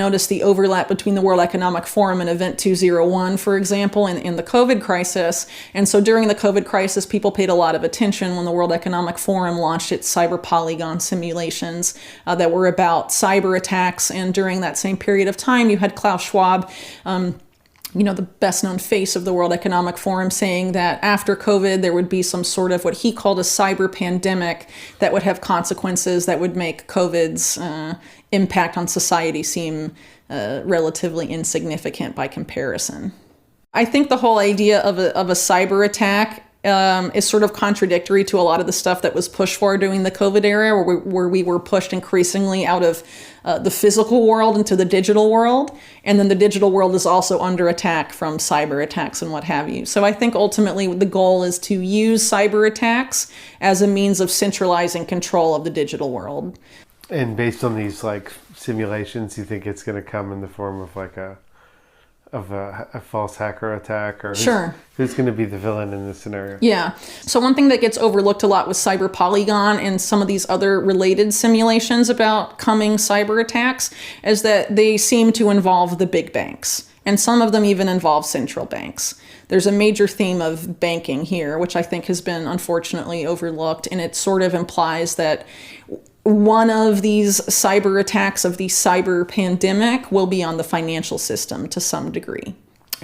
Notice the overlap between the World Economic Forum and Event 201, for example, in the COVID crisis. And so during the COVID crisis, people paid a lot of attention when the World Economic Forum launched its cyber polygon simulations that were about cyber attacks. And during that same period of time, you had Klaus Schwab, the best known face of the World Economic Forum, saying that after COVID, there would be some sort of what he called a cyber pandemic that would have consequences that would make COVID's impact on society seem relatively insignificant by comparison. I think the whole idea of a cyber attack is sort of contradictory to a lot of the stuff that was pushed for during the COVID era, where we were pushed increasingly out of the physical world into the digital world. And then the digital world is also under attack from cyber attacks and what have you. So I think ultimately the goal is to use cyber attacks as a means of centralizing control of the digital world. And based on these simulations, you think it's going to come in the form of a false hacker attack, or sure, who's going to be the villain in this scenario? Yeah. So one thing that gets overlooked a lot with Cyber Polygon and some of these other related simulations about coming cyber attacks is that they seem to involve the big banks. And some of them even involve central banks. There's a major theme of banking here, which I think has been unfortunately overlooked. And it sort of implies that one of these cyber attacks of the cyber pandemic will be on the financial system to some degree.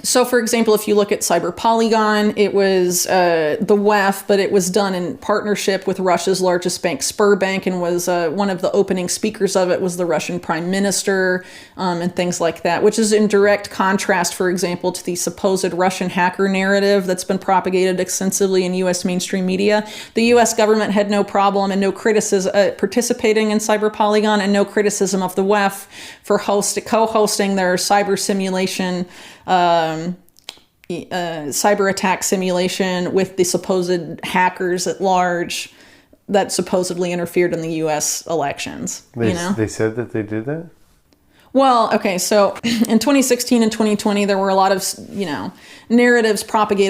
So, for example, if you look at Cyber Polygon, it was the WEF, but it was done in partnership with Russia's largest bank, Sberbank, and was one of the opening speakers of it was the Russian prime minister and things like that, which is in direct contrast, for example, to the supposed Russian hacker narrative that's been propagated extensively in U.S. mainstream media. The U.S. government had no problem and no criticism participating in Cyber Polygon, and no criticism of the WEF for co-hosting their cyber simulation cyber attack simulation with the supposed hackers at large that supposedly interfered in the U.S. elections. They said that they did that? Well, okay, so in 2016 and 2020, there were a lot of, narratives propagated